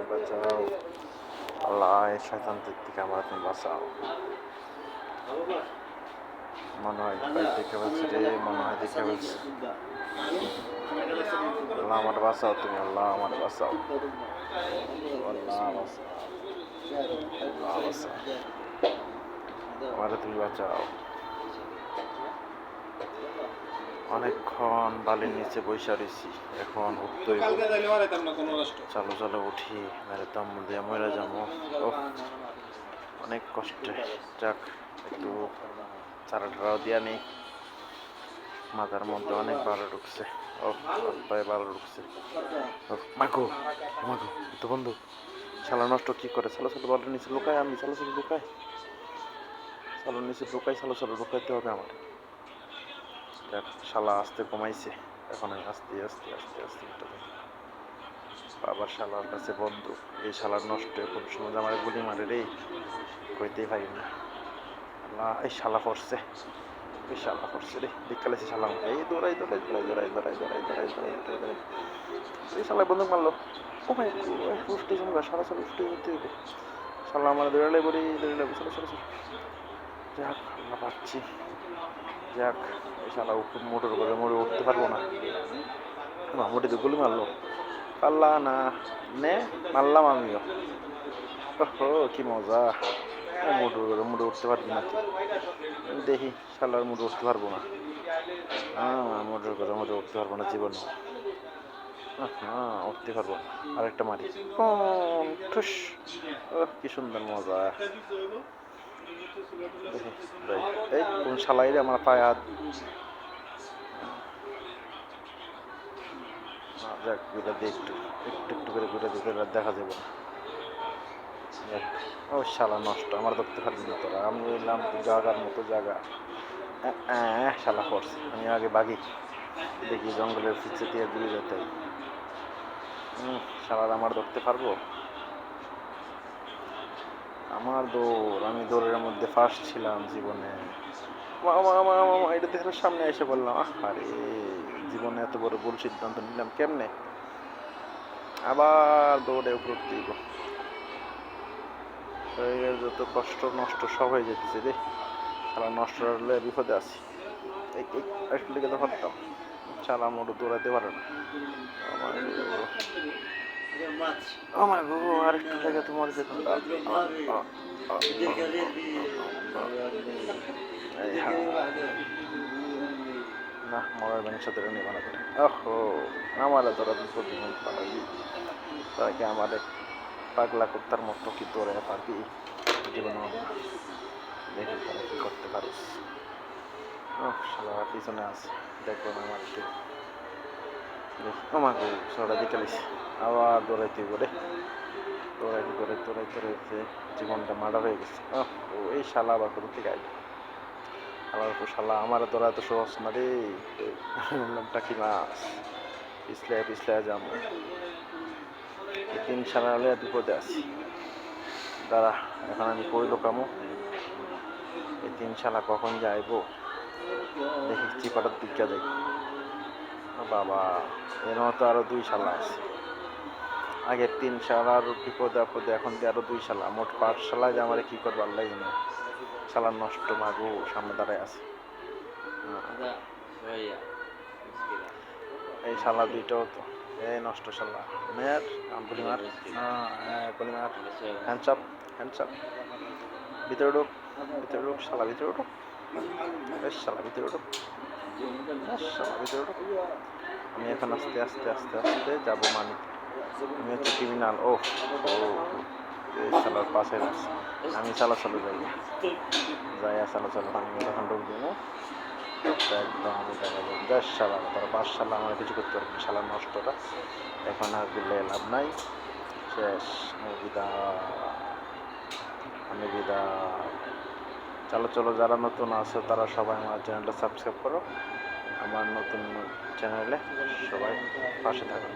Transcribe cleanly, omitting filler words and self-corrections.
বাঁচাও আল্লাহ, এই শয়তানদের থেকে আমার তুমি বাঁচাও। মনে হয় দেখে ফেলছি রে, মনে হয় দেখে ফেলছি। আল্লাহ আমার বাঁচাও তুমি, আল্লাহ আমার বাঁচাও, আল্লাহ বাঁচাও, আল্লাহ বাঁচাও, আমারে তুমি বাঁচাও। অনেকক্ষণ বালির নিচে বৈশা রয়েছি, এখন উঠতেই চালো চালো উঠি, মেরে দম দিয়ে মরে যাবো। অনেক কষ্টে, যাক একটু চারাটাও দিয়া নেই। মাথার মধ্যে অনেক ভালো ঢুকছে, ও পায়ে ভালো ঢুকছে। মাগো মাগো তো বন্ধু, শালা নষ্ট কি করে, চালো চালো বালির নিচে লুকাই, আমি চালো চালো লুকাই, চালোর নিচে লুকাই, চালো চালো লুকাইতে হবে আমার। শালা আস্তে কমাইছে, এখন আমি আস্তে আস্তে আস্তে আস্তে উঠতে থাকি। বাবার শালার কাছে বন্ধু, এই শালার নষ্ট কোন সময় আমার গুলি মারে রে, কইতেই পারি না। আল্লাহ, এই শালা পড়ছে, এই শালা পড়ছে রে, দেখালেছে শালা, এই দৌড়াই দৌড়াই দৌড়াই দৌড়াই দৌড়াই দৌড়াই দৌড়াই দৌড়াই দৌড়াই, এই শালা বন্ধু মারলো। ও ভাই উঠতে যাবো, শালা শালা উঠতে উঠতে হইবে, শালা আমার দৌড়ালে বলি দৌড়ালে, চলো চলো চলো। যাক আল্লাহ পাচ্ছি, যাক এই শালা মোটর করে মোড়ে উঠতে পারবো না। মোটে তো গুলি মারলো, পারলা না নে, মারলাম আমিও। ওহো কি মজা, মোটর করে মোটে উঠতে পারবি না দেখি, শালার মোটে উঠতে পারবো না, মোটর করে মোটে উঠতে পারবো না জীবনে, উঠতে পারবো না। আরেকটা মারি, ঠুস, কি সুন্দর মজা। এই কোন শালাই রে আমার পায়ে হাত, যাক ঘুরে দিয়ে একটু একটু একটু করে ঘুরে দিতে দেখা যাবে না। ও শালা নষ্ট, আমার ধরতে পারবি না তোরা, আমি এলাম জায়গার মতো জায়গা। শালা পড়ছে, আমি আগে বাগি দেখি জঙ্গলের পিছে দিয়ে দিয়ে যেতে, শালার আমার ধরতে পারবো, আমার দৌড়, আমি দৌড়ের মধ্যে ফার্স্ট ছিলাম জীবনে। এটা দেখে সামনে এসে বললাম, আরে জীবনে এত বড় ভুল সিদ্ধান্ত নিলাম কেমনে, আবার দৌড়ে উপর দিব, শরীরের যত কষ্ট নষ্ট সব হয়ে যেতেছে রে, শালা নষ্ট হলে বিপদে আছি। একটু লেগে তো পারতাম, শালা মোটর দৌড়াতে পারে না, আমার গো আর একটু লেগে তো মরে যেত না, মরার ব্যাংক সাথে নেবা না করে, ওহো আমার তোরা প্রতিদিন পারবি, তাকে আমার পাগলা কুত্তার মতো কি তোরে পারবি জীবনে, দেখি তারা কি করতে পারিস। শালা পিছনে আছে, দেখবো না আমার একটু দেখি, আমাকে সরা দিকালিস, আবার দৌড়াইতে করে দৌড়াইতে দৌড়াইতে দৌড়াইতে দৌড়াইতে জীবনটা মার্ডার হয়ে গেছে। এই শালা আবার কোনো থেকে আইবে, আবার শালা আমার তোরা এত সহজ না রে, বললাম টাকি মাছ পিছলে পিছলে যাম, এই 3 শালা হলে বিপদে আছি। দাঁড়া এখন আমি কই লোকামো, এই 3 শালা কখন যাইবো দেখি, চিপাটার দিকে যাই। বাবা এর মতো আরো 2 শালা আছে, আগে 3 শালার বিপদে আপদে, এখন আরো 2 শালা, মোট 5 শালা যে আমার কি করবো আল্লাহ জানে। শালা নষ্ট মাগো সামনে দাঁড়ায় আছে, এই শালা 2টাও তো এই নষ্ট শালা, মেয়ের গুলি মার, গুলি মার, হ্যান্ডসাপ হ্যান্ডসাপ, ভিতরে ঢুক ভিতরে ঢুক, শালা ভিতরে ঢুক, শালা ভিতরে ঢুক, শালা ভিতরে ঢুক। আমি এখন আস্তে আস্তে আস্তে আস্তে যাবো মানিতে, আমি হচ্ছে ক্রিমিনাল। ও শালার পাশে আমি চালা চালু যাই যাইয়া চালা চালু, আমি তখন ঢুক দিব একদম, আমি দেখা যাবো 10 শালা, তারা 5 শালা আমার কিছু করতে পারবে না, শালা নষ্টটা এখন আর দিলে লাভ নাই, শেষ, আমি বিদায়। চলো চলো, যারা নতুন আছে তারা সবাই আমার চ্যানেলটা সাবস্ক্রাইব করো, আমার নতুন চ্যানেলে সবাই পাশে থাকো।